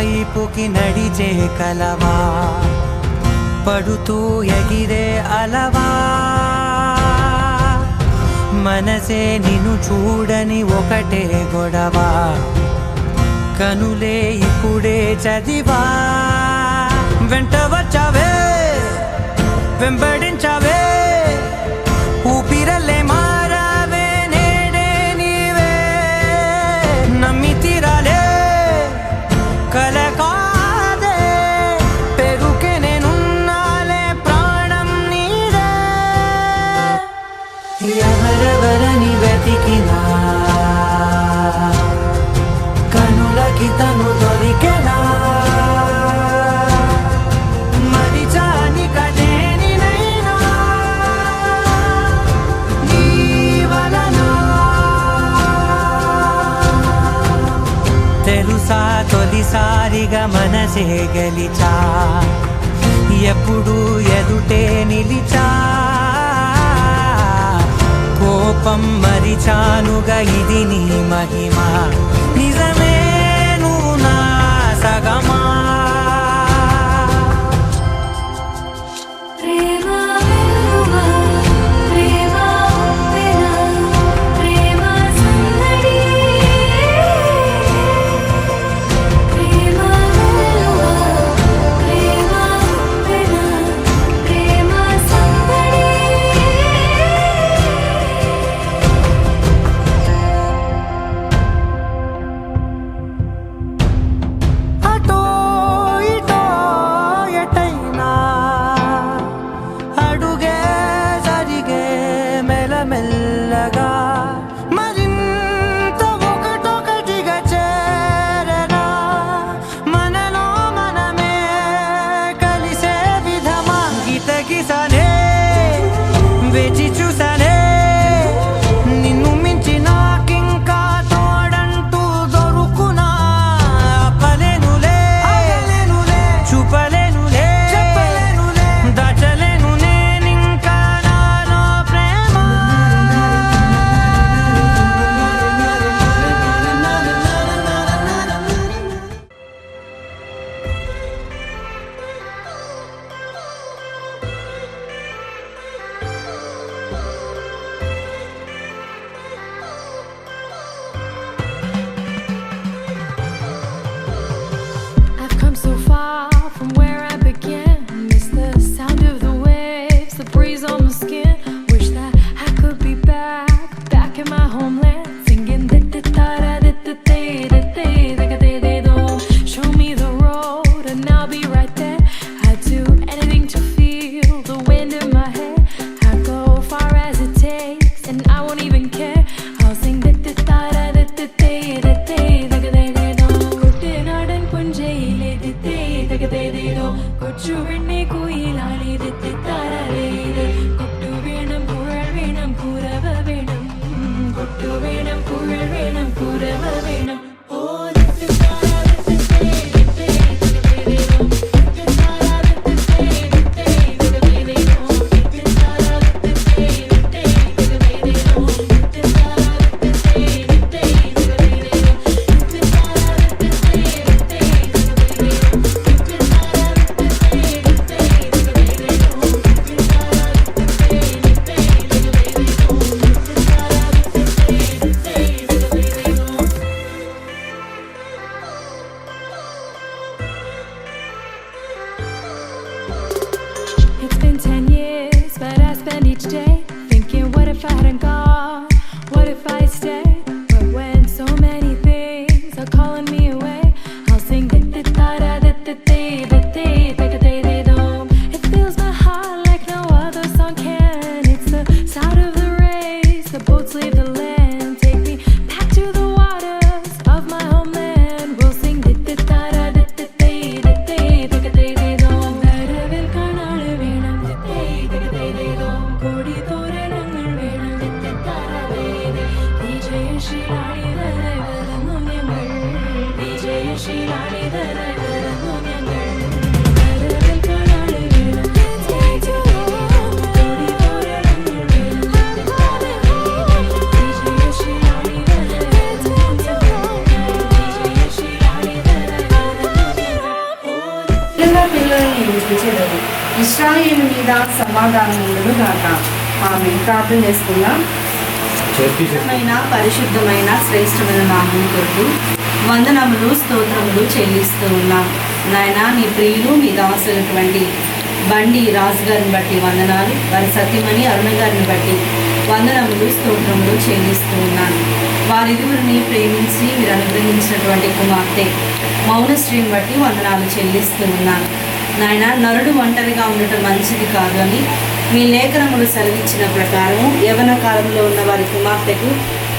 వైపుకి నడిచే కలవా, పడుతూ ఎగిరే అలవా, మనసే నిన్ను చూడని ఒకటే గొడవ, కనులే ఇప్పుడే చదివా. వెంట వచ్చావే వెంబడించావే, ఊపిరల్లే మారావే నేడే నీవే, నమ్మి తీరాలే కల కాదే, పెరుకే నేనున్నాలే ప్రాణం నీదే. ఎవరెవరని వెతికినా కనులకి తను దొరికెనా, మరిచాని కదేనినైనా నీ వలన. తెలుసా తొలిసారిగా మనసే గెలిచా, ఎప్పుడు ఎదుటే నిలిచా, కోపం మరిచానుగా ఇది నీ మహిమ, నిజమే నువ్వు నా సగమా. మెల్లగా మరింత ఒకటొకటిగా చేరనా, మనలో మనమే కలిసే విధమా. గితగిసనే వేచి చూసానే, నిన్ను మించి నాకింకా తోడంటూ దొరుకునా. అప్పలేనులే చూపలేనులే దాచలేను నేనింకా నాలో ప్రేమ. I've come so far from where I began. Miss the sound of the waves, the breeze on my skin. Wish that I could be back in my homeland, singing show me the road and I'll be right there. I'd do anything to feel the wind in my hair. I'd go far as it takes and I won't even care. I'll sing കുട്ടനാടൻ പുഞ്ചയിലെ കൊച്ചു പെണ്ണെ കുയിലാളി കൊട്ടു വേണം കുഴൽ വേണം കുരവ വേണം, കൊട്ടു വേണം കുഴൽ വേണം കുരവ വേണം. It's been 10 years, but I spend each day thinking, what if I hadn't gone? What if I stayed? But when so many things are calling me away, I'll sing it fills my heart like no other song can. It's the sound of the rays, the boats leave the land, take me back to the waters of my homeland. We'll sing കോടി തോരണങ്ങൾ വേണം మీద సమాధానములు గాక. ఆమె ప్రార్థన చేసుకుందాం. పరిశుద్ధమైన శ్రేష్టమైన నామం కొరకు వందనములు స్తోత్రములు చెల్లిస్తూ ఉన్నాం. నాయన నీ ప్రియులు మీ దాసులటువంటి బండి రాజు గారిని బట్టి వందనాలు, వారి సత్యమణి అరుణ గారిని బట్టి వందనములు స్తోత్రములు చెల్లిస్తూ ఉన్నాను. వారిరువురిని ప్రేమించి మీరు అనుగ్రహించినటువంటి కుమార్తె మౌనశ్రీని బట్టి వందనాలు చెల్లిస్తూ ఉన్నాను. నాయన నరుడు ఒంటరిగా ఉండటం మంచిది కాదు అని మీ లేఖనములు సెలవిచ్చిన ప్రకారం యవన కాలంలో ఉన్న వారి కుమార్తెకు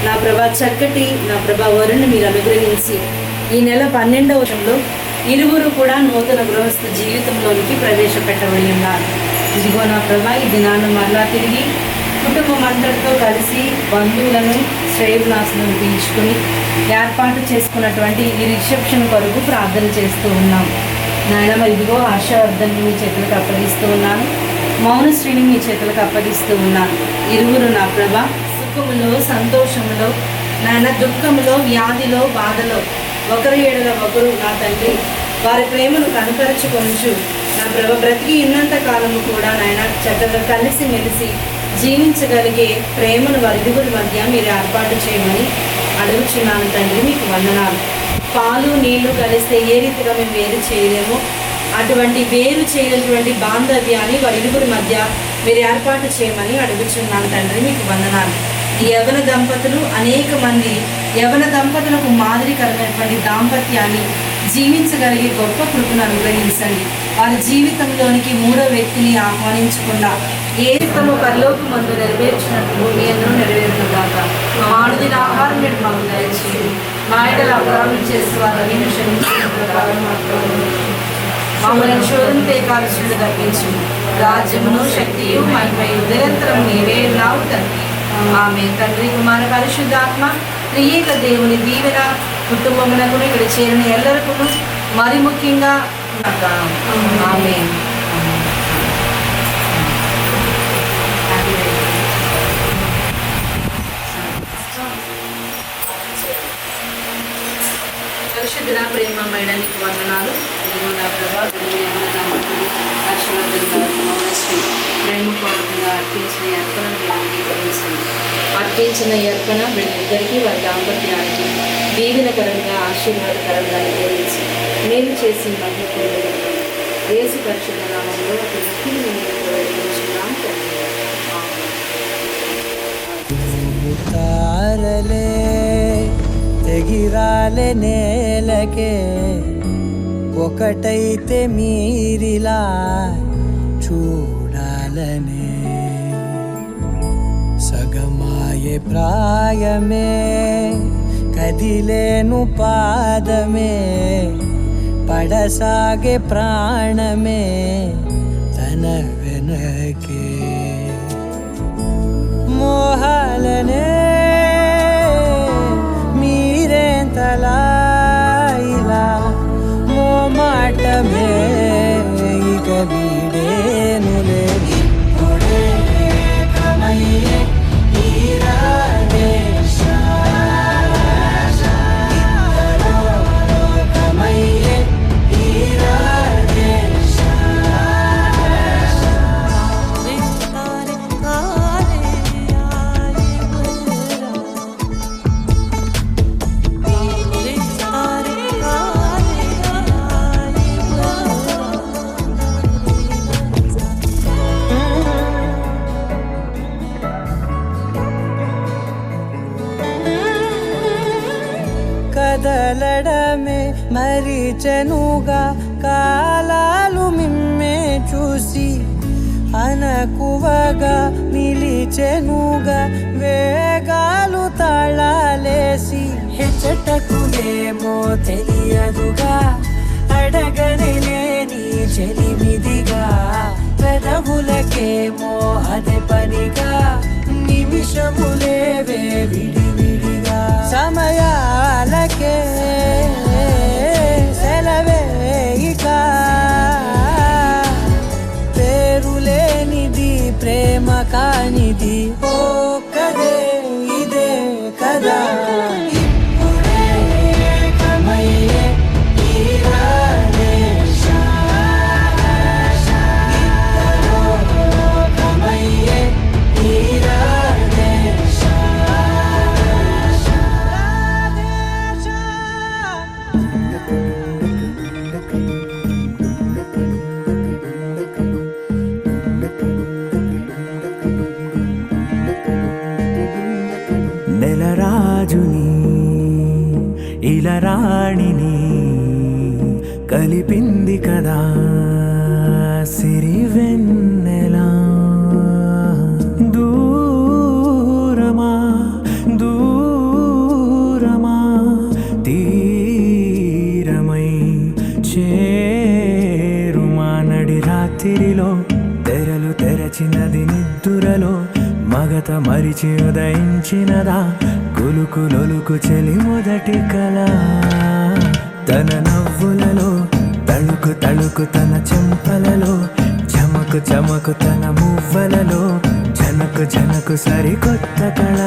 నా ప్రభా చక్కటి నా ప్రభా వరుణ్ణి మీరు అనుగ్రహించి ఈ నెల 12వ ఇరువురు కూడా నూతన గృహస్థ జీవితంలోనికి ప్రవేశపెట్టబడి ఉన్నారు. ఇదిగో నా ప్రభా ఈ దినాన్ని మరలా తిరిగి కుటుంబం అందరితో కలిసి బంధువులను శ్రేయభిలాషులను పిలుచుకొని ఏర్పాటు చేసుకున్నటువంటి ఈ రిసెప్షన్ కొరకు ప్రార్థన చేస్తూ ఉన్నాం. నాయన ఇదిగో ఆశావర్ధన్ని మీ చేతులకు అప్పగిస్తూ ఉన్నాను, మౌనశ్రీని మీ చేతులకు అప్పగిస్తూ ఉన్నాను. ఇరువురు నా ప్రభా సుఖములో సంతోషములో నాయన దుఃఖములో వ్యాధిలో బాధలో ఒకరి ఏడల ఒకరు నా తండ్రి వారి ప్రేమను కనపరచుకొనుచు నా ప్రభ బ్రతికి ఉన్నంత కాలము కూడా నాయన చక్కగా కలిసి మెలిసి జీవించగలిగే ప్రేమను వారిరువురి మధ్య మీరు ఏర్పాటు చేయమని అడుగుచున్నాను తండ్రి. మీకు వందనాలు. పాలు నీళ్లు కలిస్తే ఏ రీతిగా మేము వేరు చేయలేమో అటువంటి వేరు చేయనటువంటి బాంధవ్యాన్ని వారిరువురి మధ్య మీరు ఏర్పాటు చేయమని అడుగుచున్నాను తండ్రి. మీకు వందనాలు. ఈ యవన దంపతులు అనేక మంది యవన దంపతులకు మాదిరికరమైనటువంటి దాంపత్యాన్ని జీవించగలిగే గొప్ప కృపను అనుగ్రహించండి. వారి జీవితంలోనికి మూడో వ్యక్తిని ఆహ్వానించకుండా ఏ తమ పరలోకమందు నెరవేర్చినట్లు మీ అందరూ నెరవేరుగాక. మానదిన ఆహారం మీరు మాకు దయచేయండి. మా ఇంట్లో అపరాధం చేసి వారిని క్షమించిన ప్రకారం మమ్మల్ని శోధనతే కాల్చుడు తప్పించు. రాజ్యమును శక్తియు మహిమయు నిరంతరం నీవే ఉన్నావు తండ్రి. ఆమె తండ్రి కుమార పరిశుద్ధాత్మ త్రియేక దేవుని దీవెన కుటుంబమునకు ఇక్కడ చేరిన ఎల్లరికూ మరి ముఖ్యంగా ఆమె పరిశుద్ధ ప్రేమ మేడానికి వందనాలు. నా ప్రభా ప్రేమపూర్వకంగా అర్పించిన అర్పణను అంగీకరించండి. అర్పించిన అర్పణ వీళ్ళిద్దరికీ వారి దాంపత్యానికి దీవెనకరంగా ఆశీర్వాదకరంగా నిర్వహించి మేలు చేసి మహిళ యేసు పరిశుద్ధ నామంలో తారలే తెగిరాలే నేలకే ఒకటైతే మీరిలా చూడాలనే సగమాయే ప్రాయమే కదిలేను పాదమే పడసాగే ప్రాణమే తన వెనకే మోహాలనే మీరేంతలా ఇలా మోమాటమే ఇక వీడేనులే ఇప్పుడే కమయ్యే కదలడమే మరిచెనుగా కాలాలు మిమ్మే చూసి అనకువగా నిలిచెనుగా వేగాలు తాళాలేసి హెచ్చటకునేమో తెలియదుగా అడగని లేని చెలిమిదిగా పెదవులకేమో అదే పనిగా నిమిషములేవే విడివిడిగా సమయాలకే సెలవే ఇక పేరులేనిది ప్రేమ కానిది ఓ కదే ఇదే కదా ఇప్పుడే కమయ్యే ఈరానే రాణిని కలిపింది కదా సిరివెన్నెలా. దూరమా దూరమా తీరమై చేరుమా నడి రాత్రిలో తెరలు తెరచినది నిద్దురలో మగత మరిచి ఉదయించినదా కులుకులొలుకు చెలి మొదటి కళ. తన నవ్వులలో తళుకు తళుకు తన చెంపలలో చమకు చమకు తన మువ్వలలో జనకు జనకు సరికొత్త కళ.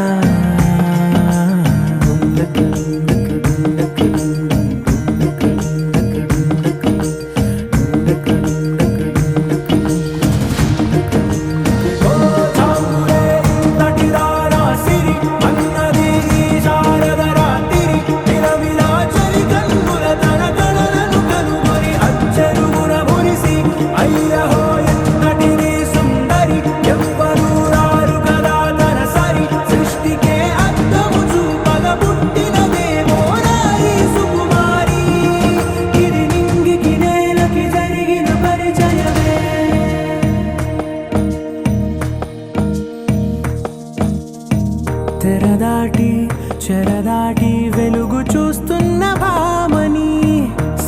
తెరదాటి చెరదాటి వెలుగు చూస్తున్న భామని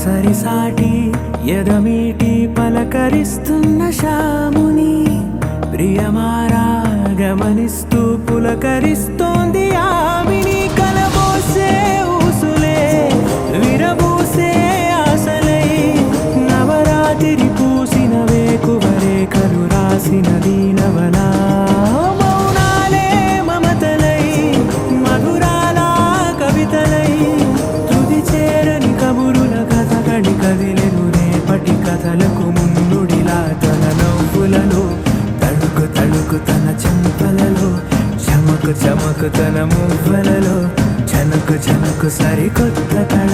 సరిసాటి ఎదమీటి పలకరిస్తున్న శాముని ప్రియమారా గమనిస్తూ పులకరిస్తోంది ఆవిని. కలబోసే ఊసులే విరబూసే ఆశలై నవరాత్రి పూసిన వేకువరేఖలు రాసిన దీనవలా. కదిలెను రేపటి కథలకు ముందుడిలా తన నవ్వులలో తడుకు తడుకు తన చెంపలలో చమకు చమకు తన మువ్వలలో జనకు జనకు సరికొత్త కళ.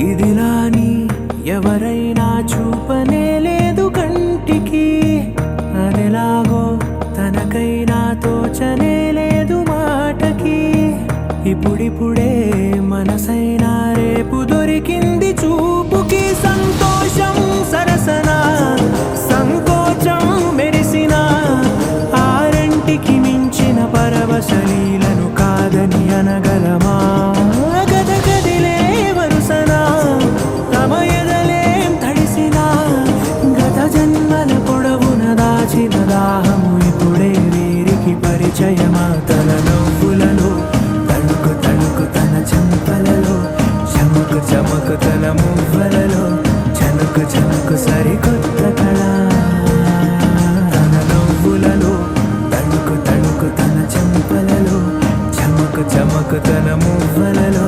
ఇదిలాని ఎవరైనా చూపనే లేదు కంటికి అదెలాగో తనకైనా తోచనే లేదు మాటకి. ఇప్పుడిప్పుడే మనసైనా రేపు దొరికింది చూపుకి. సంతోషం సరసన సంకోచం మెరిసిన ఆరంటికి మించిన పరవశలీలను కాదని అనగలమా. గద గదిలే వరుసన తమ ఎదలేం తడిసిన గత జన్మల పొడవున దాచిన దాహము ఇప్పుడే వీరికి పరిచయమా. తన నవ్వులలో తడుకు తడుకు తన చెంపలలో చమకు చమకు తన మువ్వలలో జనకు జనకు సరికొత్త కళ. తన నవ్వులలో తడుకు తడుకు తన చెంపలలో చమకు చమకు తన మువ్వలలో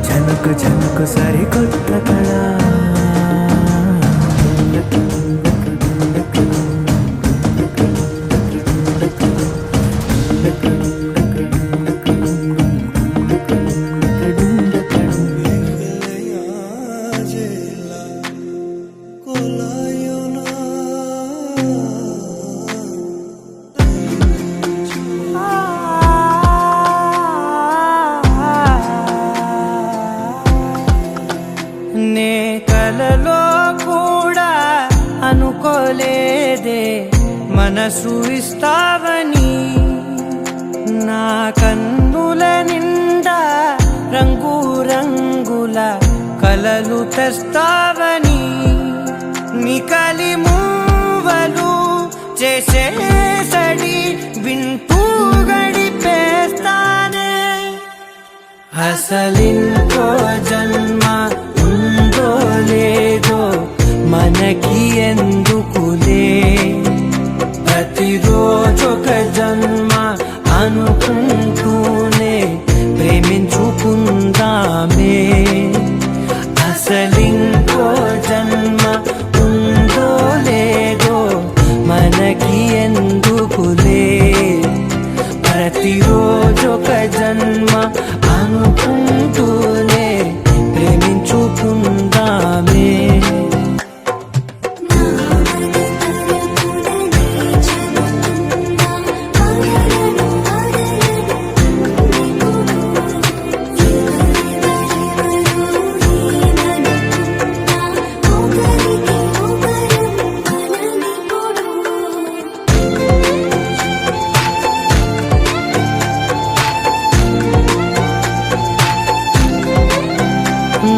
జనకు జనకు సరికొత్త కళ. నే కలలో కూడా అనుకోలేదే మనసు ఇస్తావని. నా కన్నుల నిండా రంగు రంగుల కలలు తెస్తావని. నికలి మూవలు చేసేసడి వింటూ గడిపేస్తానే. అసలింకో జన్మ ఉందో లేదో మనకి ఎందుకులే. ప్రతిరోజొక జన్మ అనుకుంటూనే ప్రేమించుకుందామే. అసలింకో జన్మ జన్మ అనుకుంటూనే ప్రేమించుకుందామే.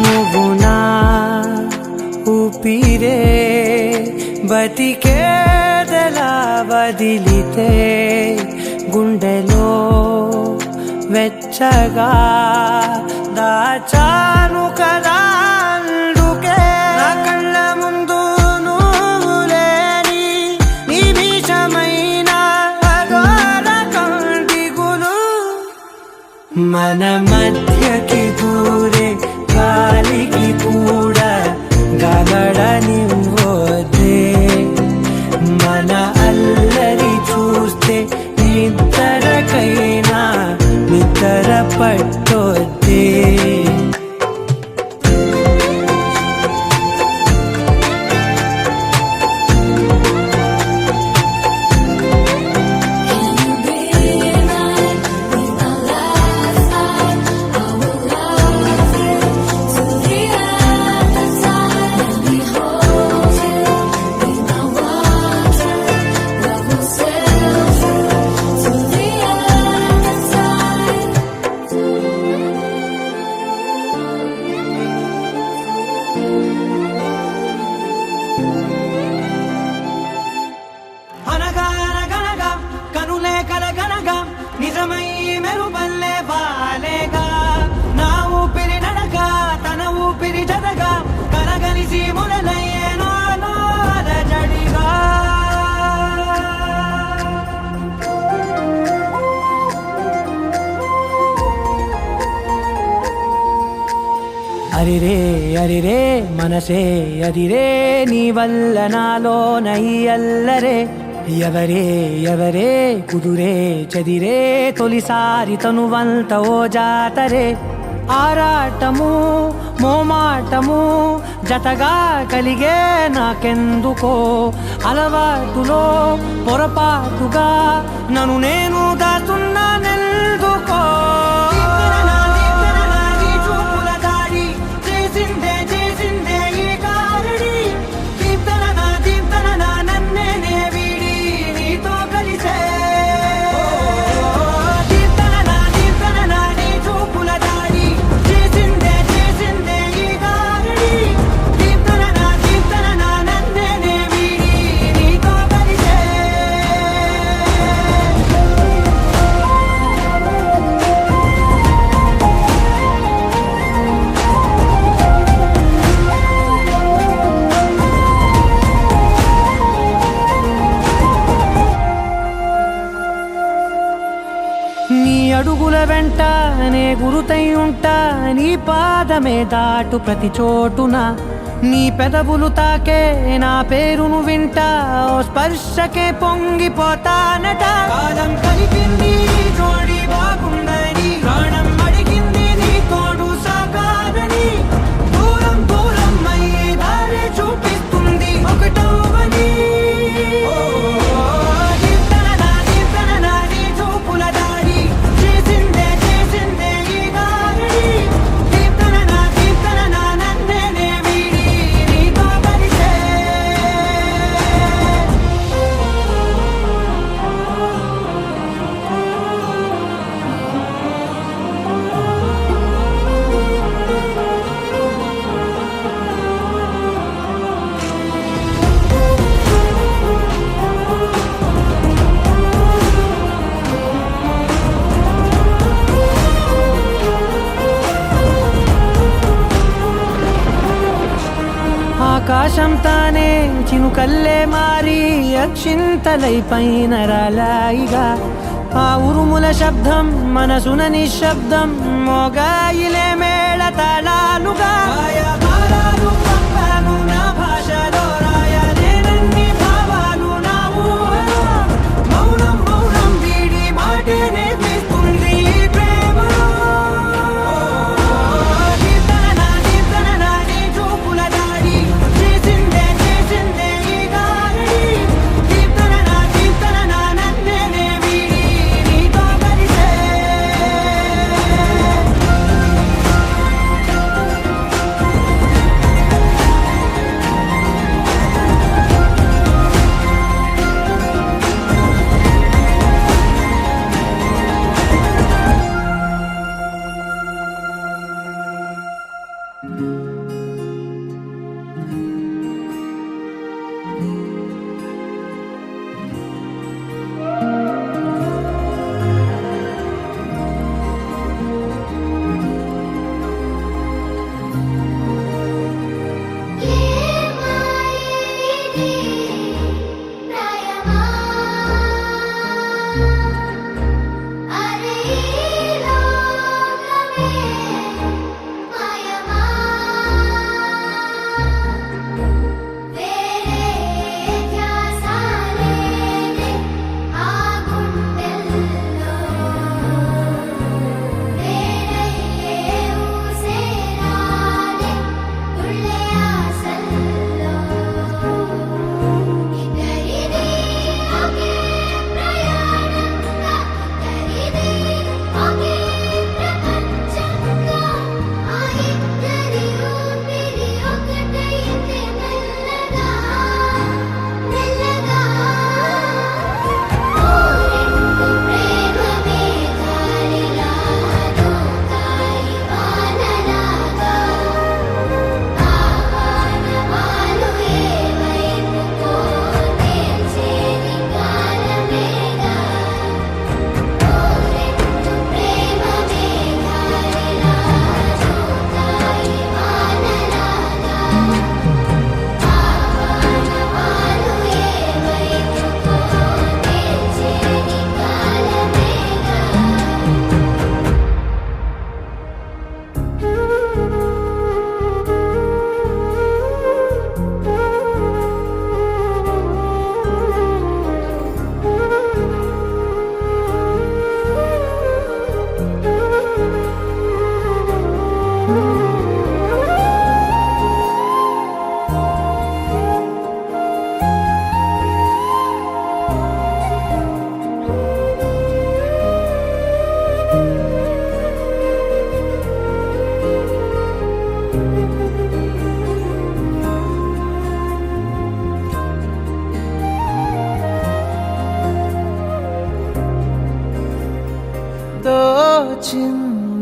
నువ్వు నా ఊపిరే బతికేదలా వదిలితే గుండెలో వెచ్చగా దాచాను కదా అందుకే నా కళ్ళ ముందు నువ్వు లేని నిమిషమైన అఘోర కంటిగులు మన మధ్యకి దూరే గాలికి కూడా గగడనివ్వొద్దే. మన అల్లరి చూస్తే ఇద్దరికైనా నిద్ర పట్టొద్దే. అనగానగనగా కనులే కలగనగా నిజమై మెరుపల్లే బాలేగా నా ఊపిరి నడక తన ఊపిరి జతగా కలగలిసి మొదలయ్యేనో అలజడిగా. అరిరే అరిరే మనసే అరిరే నీ వల్ల నాలో నై అల్లరే ఎవరే ఎవరే కుదురే చదిరే తొలిసారి తనువంత ఓ జాతరే ఆరాటము మోమాటము జతగా కలిగే నాకెందుకో అలవాటులో పొరపాటుగా నన్ను నేను దాస్తున్నానెందుకో. నీ అడుగుల వెంట నే గురుతై ఉంటా నీ పాదమే దాటు ప్రతి చోటున నీ పెదవులు తాకే నా పేరును వింటా ఓ స్పర్శకే పొంగిపోతానట. కాలం కలిపింది జోడి బాగుందని ప్రాణం అడిగింది నీ తోడు సాగాలని దూరం దూరం అయ్యి దారి చూపిస్తుంది ఒకటవని. ఆకాశం తానే చినుకల్లే మారి అక్షింతలై పైన రాలాయిగా ఆ ఉరుముల శబ్దం మనసున నిశ్శబ్దం మోగాయిలే మేళ తాళాలుగా. నా భాషలో రాయలేనన్ని భావాలు నా ఊహలో మౌనం మౌనం వీడి మాటే నేర్పిస్తుంది ప్రేమలో.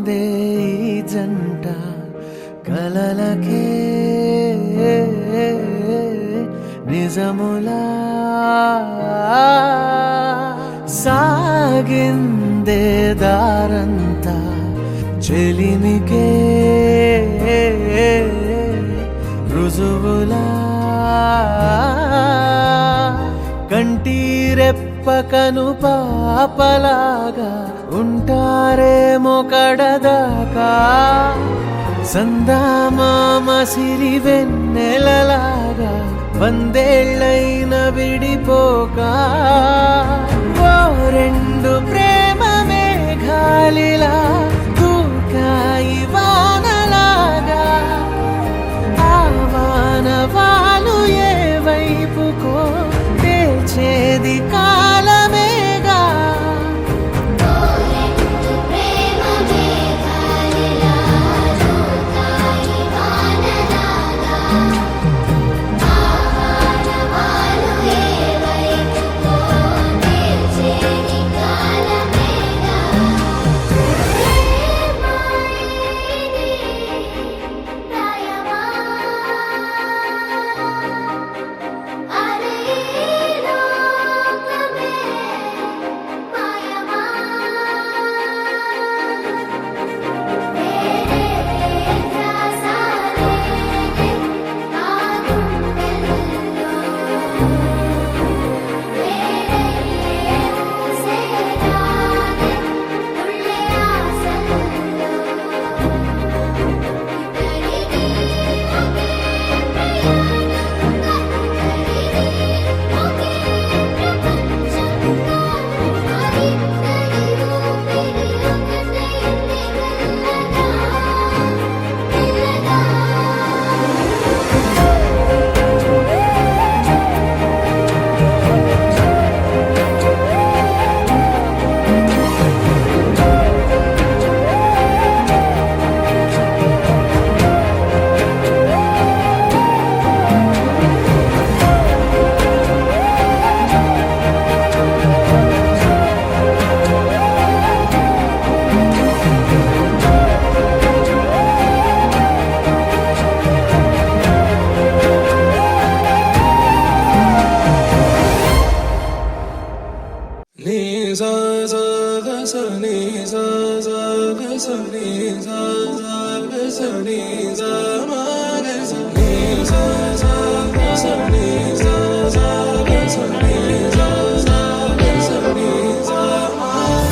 సాగిందే ఈ జంట కలలకే నిజములా సాగిందే దారంతా చెలిమికే రుజువులా కంటిరెప్పకను పాపలాగా ఉంటారేమో కడదాకా సందామామ సిరి వెన్నెలలాగా వందేళ్ళైన విడిపోక ఓ రెండు ప్రేమ మేఘాలిలా దూకాయి వానలాగా ఆ వానవాలు ఏ వైపుకో తెచేది కాలమేగా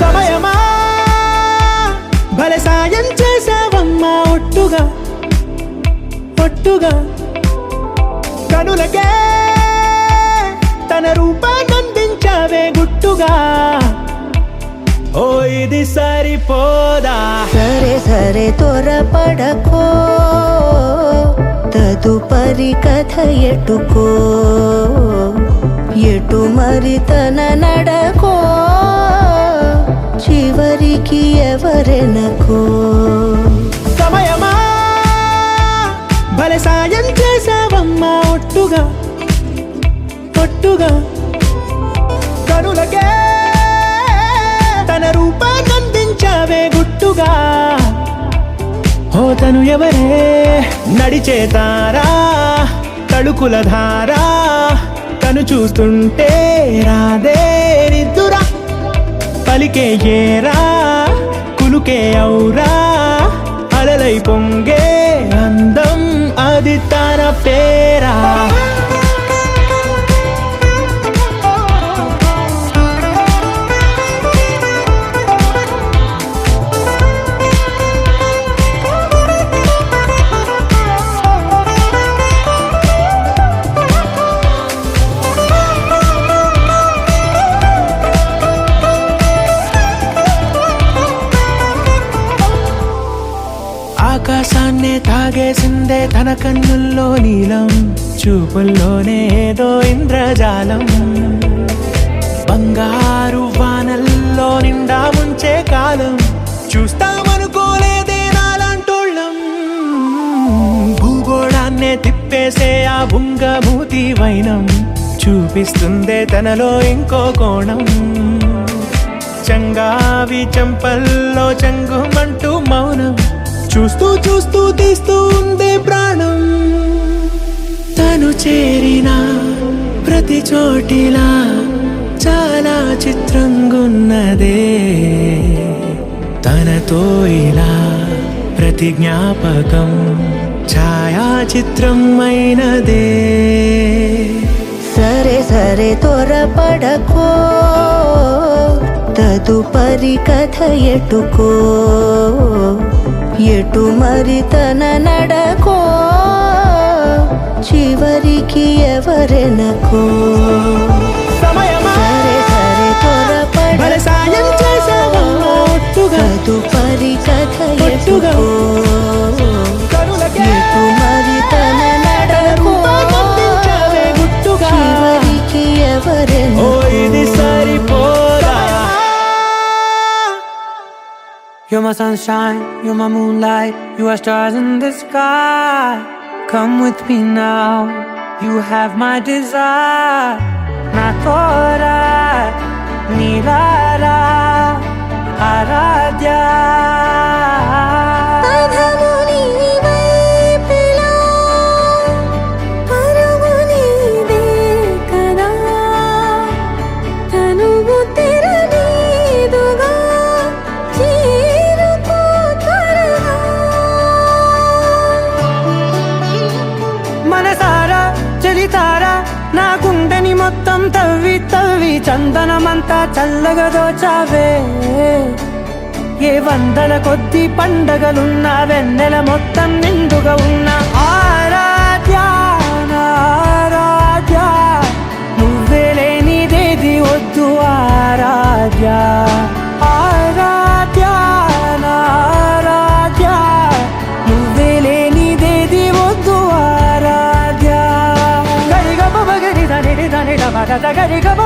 సమయమా భలే సాయం చేసావమ్మా ఒట్టుగా ఒట్టుగా కనులకే తన రూపాన్నందించావే గుట్టుగా ఓ ఇది సరిపోదా సరే సరే త్వరపడకో తదుపరి కథ ఎటుకో ఎటు మరి తన నడకో చివరికి ఎవరెనకో సమయమా భలే సాయం చేసావమ్మా ఒట్టుగా ఒట్టుగా కనులకే తన రూపాన్నందించావే గుట్టుగా ఓ తను ఎవరే నడిచే తారా తడుకుల ధారా తను చూస్తుంటే రాదే నిద్దురా పలికే ఏరా కులుకే ఔరా అలలై పొంగే అందం అది తన పేరా ఆకాశాన్నే తాగేసిందే తన కన్నుల్లో నీలం చూపుల్లోనే ఏదో ఇంద్రజాలం బంగారు వానల్లో నిండా ముంచే కాలం చూస్తామనుకోలేదే నాలాంటోళ్ళం భూగోళాన్నే తిప్పేసే ఆ బుంగమూతి వైనం చూపిస్తుందే తనలో ఇంకో కోణం చంగావి చంపల్లో చంగుమంటూ మౌనం చూస్తూ చూస్తూ తీస్తూ ఉందే ప్రాణం. తను చేరిన ప్రతి చోటిలా చాలా చిత్రంగున్నదే. తనతో ఇలా ప్రతి జ్ఞాపకం ఛాయాచిత్రం అయినదే. సరే సరే త్వరపడకో, తదుపరి కథ ఎటుకో, ఎటు మరి తన నడకో, చివరికి ఎవరెనకో. సమయమా సరే సరే భలే సాయం చేసావమ్మా ఒట్టుగా. తదుపరి కథ ఒట్టుగా. ఎటుకో, కరులకే ఎటు మరి తన నడకో, పంపించావే గుట్టుగా. చివరికి ఓ ఎవరెనకో. ఇది సరిపోదా. You're my sunshine, you're my moonlight, you are stars in the sky. Come with me now, you have my desire. Na tora, nilara, aradya. మనసారా చలితారా నా గుండెని మొత్తం తవ్వి తవ్వి చందనమంతా చల్లగా దోచావే. ఏ వందల కొద్ది పండగలున్నా వెన్నెల మొత్తం నిండుగా ఉన్న ఆరాధ్య నా ఆరాధ్య, నువ్వే లేనిదేది వద్దు ఆరాధ్య. ఆరాధ్య నా ఆరాధ్య, నువ్వే లేనిదేది వద్దు ఆరాధ్య. గరిగమ గరి దని దని మగ గరి గమ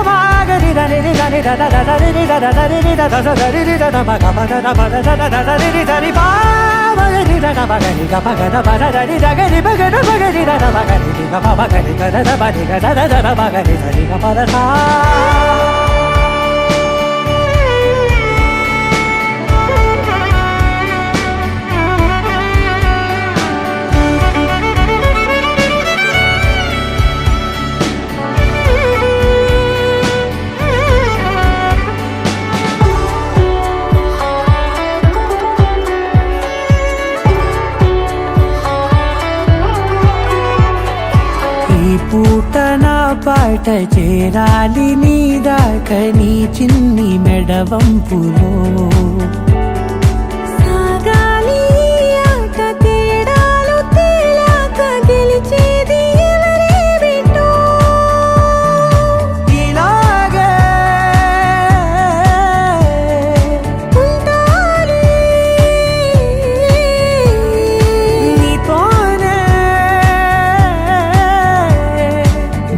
గరి దని దని దద దని దద దని దద గరి దద మగ మగ మగ దద దని దని బా గరి దద మగరి గమ గద బద దని దగరి బగద బగరి దద మగరి గమ మగరి గద బది గద దద మగరి దని గమ దద. ఈ పూట నా పాట చేరాలి నీ దాకా నీ చిన్ని మెడవంపులో. సాగాలి ఆట తేడాలు తేలాక గెలిచేది ఎవరే బిడ్డో. ఇలాగే ఉంటాలి నీతోనే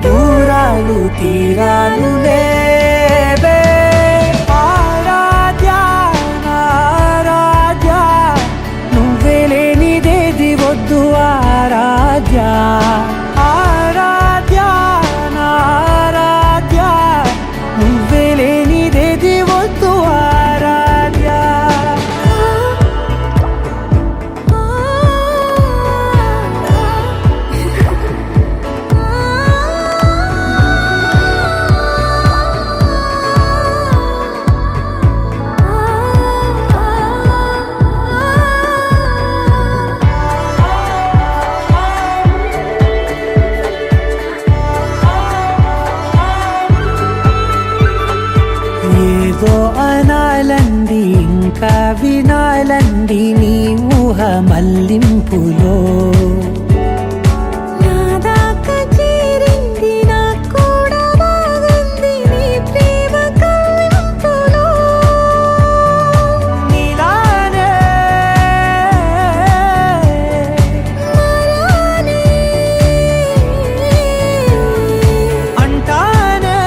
దూరాలు తీరాలు లేవే. ఆరాధ్య నా ఆరాధ్య, నువ్వే లేనిదేది వద్దు ఆరాధ్య. ఆరాధ్య నా ఆరాధ్య, నువ్వే లేనిదేది వద్దు ఆరాధ్య. ఏదో అనాలండి ఇంకా వినాలండి నీ ఊహ మల్లింపులో. నా దాకా చేరింది నాకు కూడా బాగుంది నీ ప్రేమ కవ్వింపులో. నీలానే మరానే అంటానే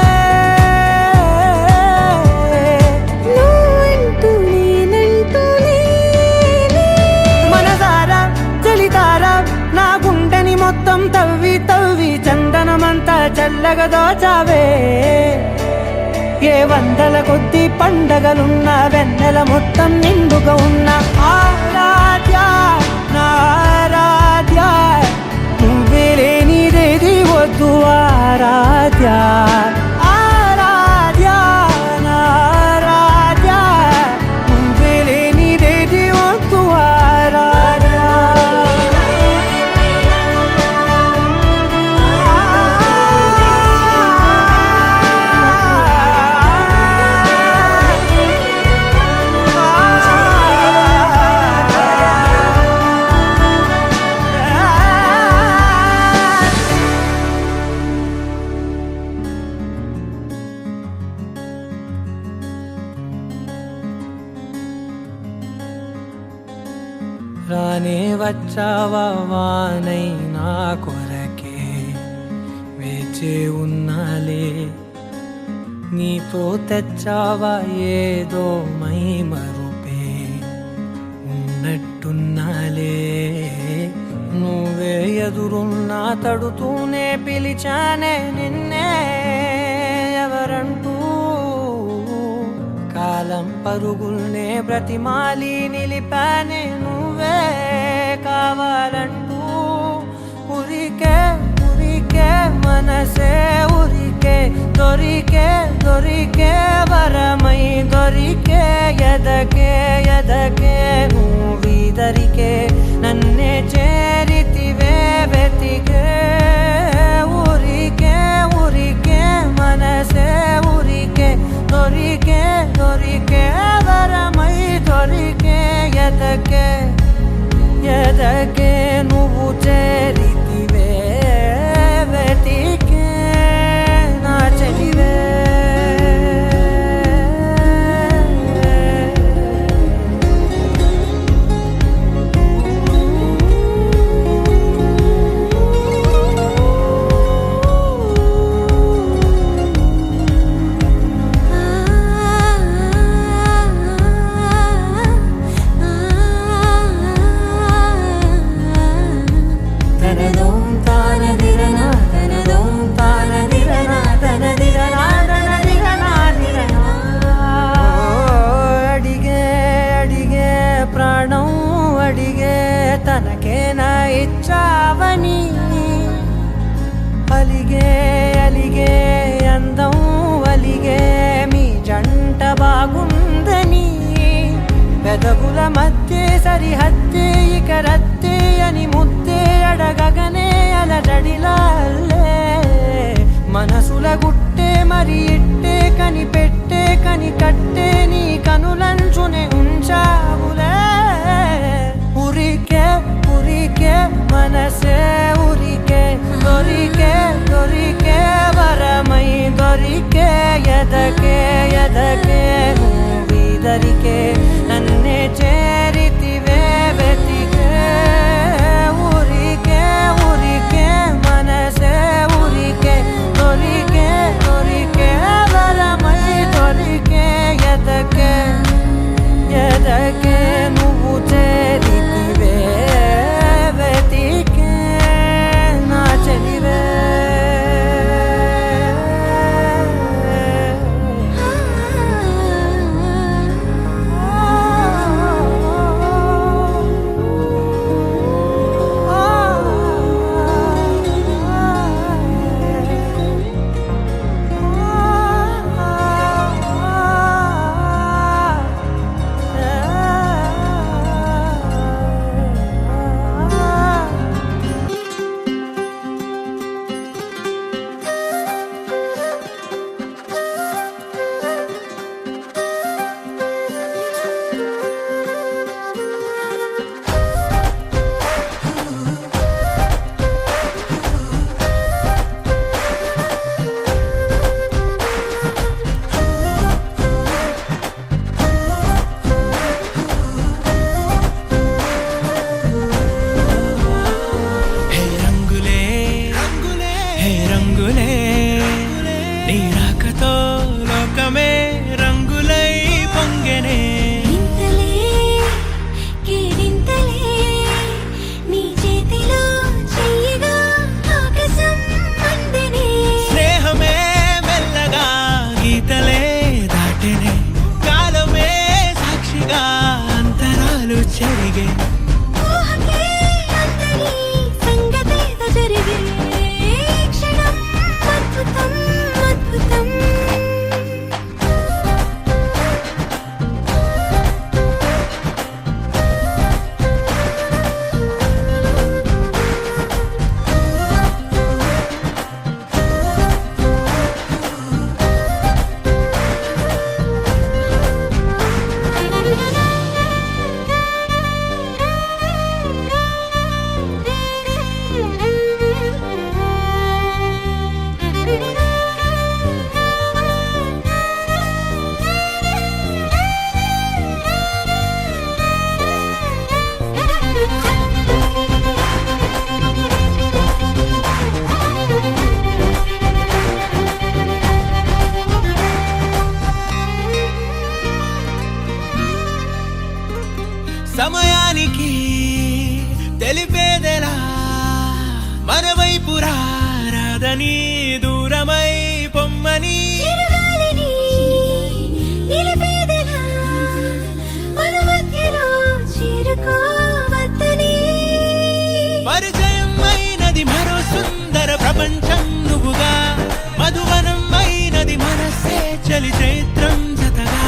నువ్వంటూ నేనంటూ లేనే. మనసారా చలితారా నా గుండెని మొత్తం తవ్వి తవ్వి చందనమంతా చల్లగా దోచావే. ఏ వందల కొద్ది పండగలున్న వెన్నెల మొత్తం నిండుగా ఉన్న ఆరాధ్య రానే వచ్చావా వానై నా కొరకే వేచే ఉన్నాలే నీతో తెచ్చావా ఏదో మై మరుపే ఉన్నట్టున్నాలే నువ్వే ఎదురున్నా తడుతూనే పిలిచానే నిన్నే ఎవరంటూ కాలం పరుగుల్నే బ్రతిమాలి నిలిపానే నువ్వే కావాలంటూ ఉరికే ఉరికే మనసే ఉరికే దొరికే దొరికే వరమై దొరికే ఎదకే ఎదకే నువ్విదరికే నన్నే చేరితివే వెతికే ఉరికే ఉరికే మనసే ఉరికే దొరికే దొరికే వరమై దొరికే ఎదకే ఎదకే నువ్వు చేరితివే వెతికే నా చెలివే తనకేనా ఇచ్చావని అలిగే అలిగే అందం అలిగే మీ జంట బాగుందని పెదవుల మధ్య సరిహద్దే ఇక రద్దే అని ముద్దే అడగగనే అలజడిలాల్లే మనసుల గుట్టే మరి ఇట్టే కనిపెట్టే కని కట్టే నీ కనులంచునే ఉంచావులే ఉరికే ఉరికే మనసే ఉరికే దొరికే దొరికే వరమై దొరికే ఎదకే ఎదకే నువ్విదరికే నన్నే చేరితివే వెతికే ఉరికే ఉరికే మనసే ఉరికే దొరికే దొరికే వరమై దొరికే ఎదకే ఎదకే నువ్వు చేరితివే వెతికే నా చెలివే తెలిపేదెలా మన వైపు రాదని దూరమై పొమ్మని పరిచయం అయినది మరో సుందర ప్రపంచం నువ్వుగా మధువనం అయినది మనసే చలి చైత్రం జతగా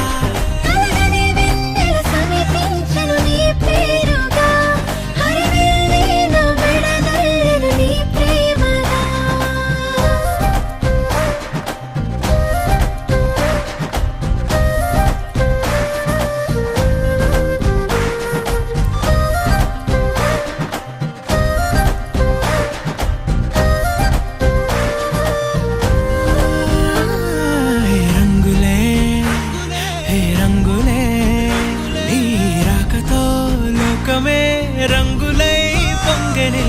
రంగులై పొంగనే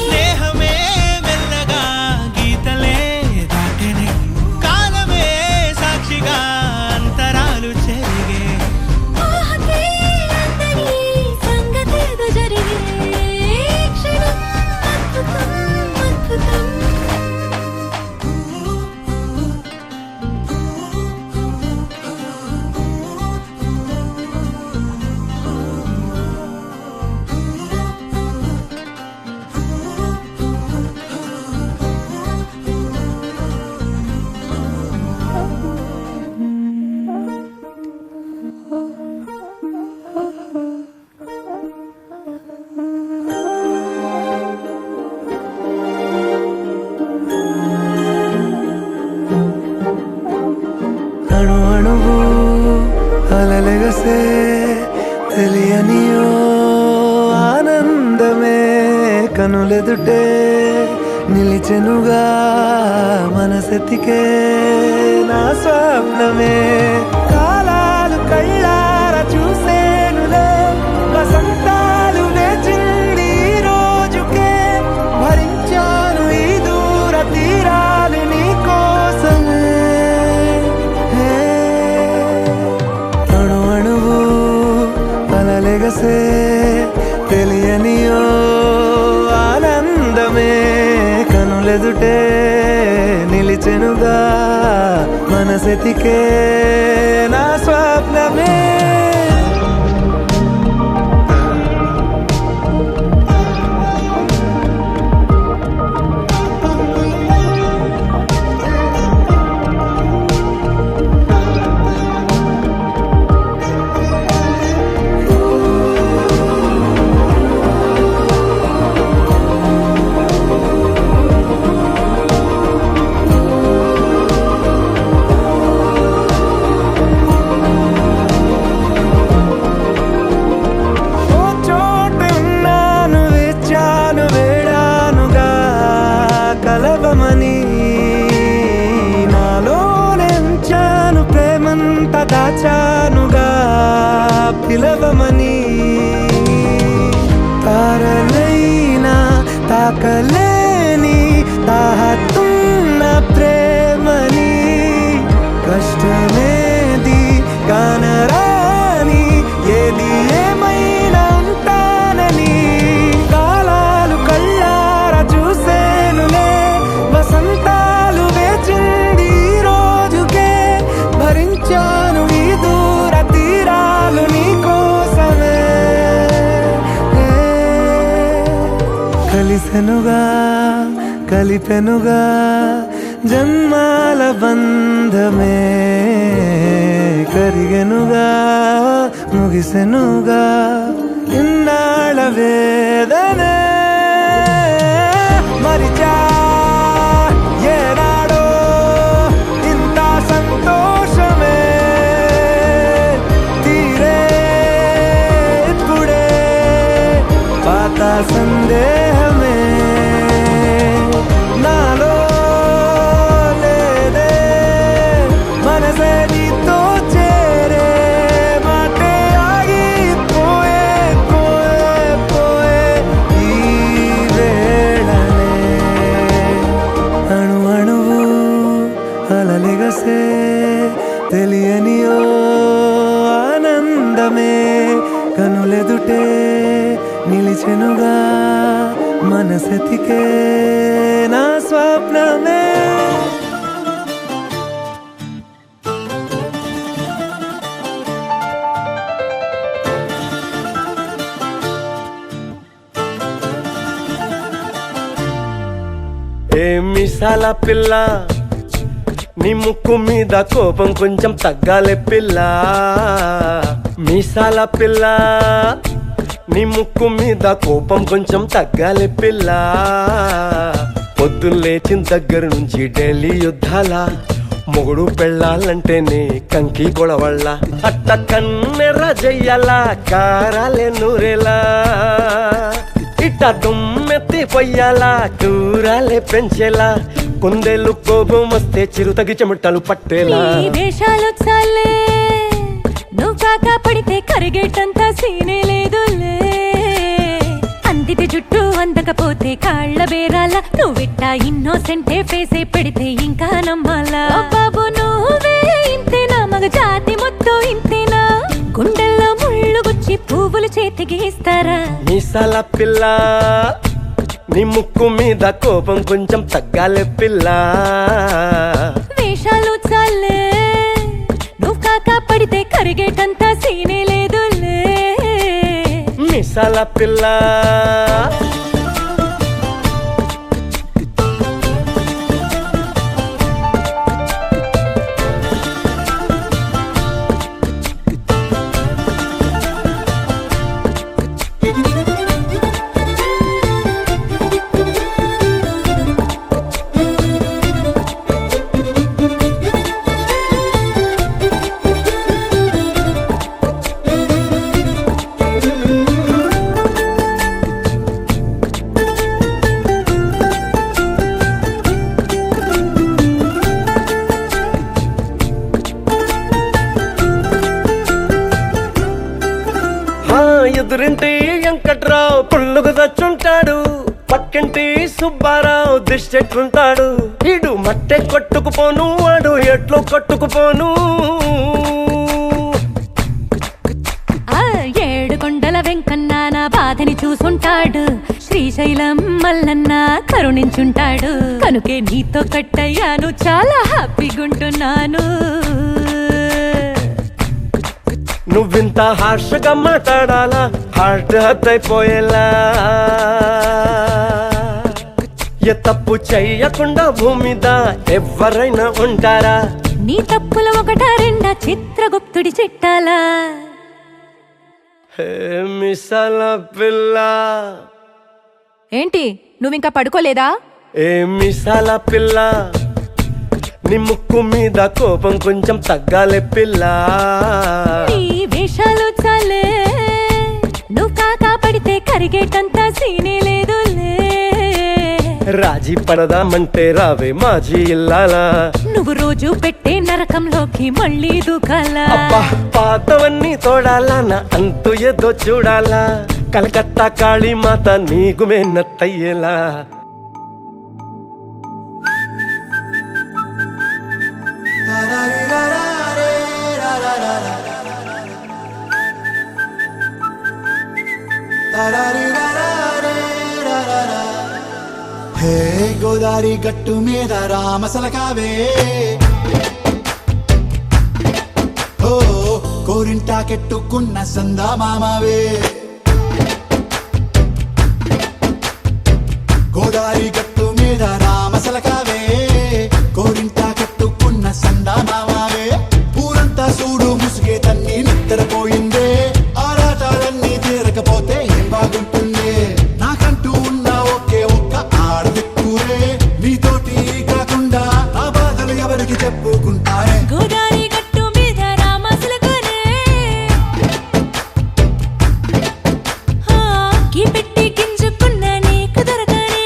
స్నేహమే మెల్లగా గీతలే దాటనే కాలమే సాక్షిగా అంతరాలు చెరిగే అణు అణువు అలలెగసే తెలియనియో ఆనందమే కనులెదుటే నిలిచెనుగా మనసెతికే నా స్వప్నమే కాలాలు కళ్ళార చూసేనులే వసంతాలు వేచింది ఈ రోజుకే భరించాను ఈ దూర తీరాలు నీ కోసమే అణు అణువు అలలెగసే తెలియనియో ఆనందమే కనులెదుటే నిలిచెనుగా మనసెతికే నా స్వప్నమే నాలోనెంచాను ప్రేమంత దాచానుగా పిలవమని తారలైనా తాకలేని తాహతున్న ప్రేమని కష్టమేది కానరాని ఏది ఏమైనా ఉంటానని కాలాలు కళ్ళార చూసేనులే వసంతాలు వేచింది ఈ రోజుకే భరించాను ఈ దూర తీరాలు నీ కోసమే కలిసెనుగా కలిపెనుగా జన్మాల బంధమే కరిగెనుగా ముగిసెనుగా ఇన్నాళ్ళ వేదనే మరిచా ఏనాడో ఇంత సంతోషమే తీరే ఇప్పుడే పాత సందేహమే నాలో లేదే మనసే నీతో చేరే మాటే ఆగిపోయే పోయే పోయే ఈ వేళనే అలలెగసే తెలియని ఓ ఆనందమే కనులెదుటే నిలిచెనుగా మనసెతికే నా స్వప్నమే ఏ మిసాల పిల్ల నీ ముక్కు మీద కోపం కొంచెం తగ్గాలే పిల్ల మీసాల పిల్ల నీ ముక్కు మీద కోపం కొంచెం తగ్గాలే పిల్ల పొద్దున్న లేచిన దగ్గర నుంచి ఢిల్లీ యుద్ధాల మొగుడు పెళ్ళాలంటేనే కంకి గొడవళ్ళ అట్ట కన్నెర్ర జయ్యాల కారాలే నూరేలా ఇట్ట దుమ్మెత్తి పొయ్యాలా కూరాలే పెంచేలా కొందేలు కోపం వస్తే చిరుతగి చెమటలు పట్టేలా నీ వేషాలు చాలే నువ్వు కాక పడితే కరిగేటంత సీనే లేదులే అందిది జుట్టు అందకపోతే కాళ్ళ బేరాల నువ్విట్టా ఇన్నోసెంటే ఫేసే పెడితే ఇంకా నమ్మాలా బాబు నువ్వే ఇంతేనా మగ జాతి మొత్తం ఇంతేనా గుండెల్లో ముళ్ళు గుచ్చి పువ్వులు చేతికి ఇస్తారా మీసాల పిల్ల నీ ముక్కు మీద కోపం కొంచెం తగ్గాలే పిల్ల వేషాలు చాలే నువ్వు కాక పడితే కరిగేటంత సీనే లేదులే మీసాల పిల్ల ఎదురింటి వెంకట్రావు పుల్లుకు తెచ్చుంటాడు పక్కింటి సుబ్బారావు దిష్టెట్లుంటాడు ఇడు మట్టె కొట్టుకుపోను వాడు ఎట్లు కొట్టుకుపోను ఏడు కొండల వెంకన్న నా బాధని చూసుంటాడు శ్రీశైలం మల్లన్న కరుణించుంటాడు కనుకే నీతో కట్టయ్యాను చాలా హ్యాపీగుంటున్నాను నువ్వింత హార్ష్గా మాట్లాడాలా హార్ట్ హర్ట్ అయిపోయేలా ఏ తప్పు చెయ్యకుండా భూమి మీద ఎవరైనా ఉంటారా నీ తప్పులు ఒకటా రెండా చిత్రగుప్తుడి చిట్టాలా హే మిసాల పిల్ల ఏంటి నువ్వింకా పడుకోలేదా ఏ మిసాల పిల్ల నీ ముక్కు మీద కోపం కొంచెం తగ్గాలే పిల్ల నీ వేషాలు చాలే నువ్వు కాక పడితే కరిగేటంత సీనే లేదులే రాజీ పడదామంటే రావే మాజీ ఇల్లాలా నువ్వు రోజు పెట్టే నరకంలోకి మళ్ళీ దూకాలా అబ్బా పాతవన్నీ తోడాలా అంతు ఏదో చూడాలా కలకత్తా కాళీ మాత నీకు మేనత్తయ్యేలా హే గోదారి గట్టు మీద రామసలకావే ఓ కోరింటా కెట్టుకున్న సందా మామావే గోదారి గట్టు మీద రామసలకావే కోరింటా కెట్టుకున్న సందా మామావే ఊరంతా చూడు ముసుగే తన్ని నిద్రపోయిందే ఆరాటాలన్నీ తీరకపోతే ఏం బాగుంటుందే నాకంటూ ఉన్న ఒకే ఒక్క ఆడదిక్కురే నీతోటి కాకుండా నా బాధలు ఎవరికి చెప్పుకుంటారే గోదారి గట్టు మీద రామసలకునే కీ పెట్టి గింజుకున్న నీకు దొరకనే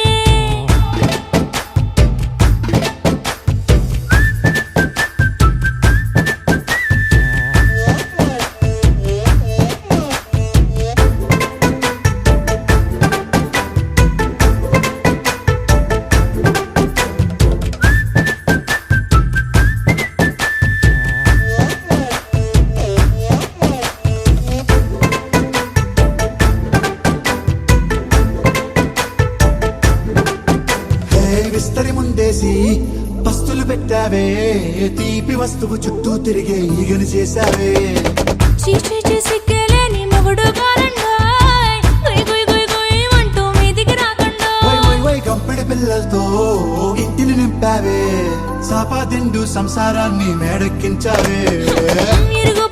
విస్తరి ముందేసి పస్తులు పెట్టావే తీపి వస్తువు చుట్టూ తిరిగే ఈగను చేశావే చీచీ సిగ్గలేని మొగుడు కారండాయ్ గుయ్ గుయ్ గుయ్ గుయ్ అంటూ మీదికి రాకండాయ్ వై వై వై కంపెడి పిల్లలతో ఇంటిని నింపావే సాపా దిండు సంసారాన్ని మేడెక్కించావే ఇరుగు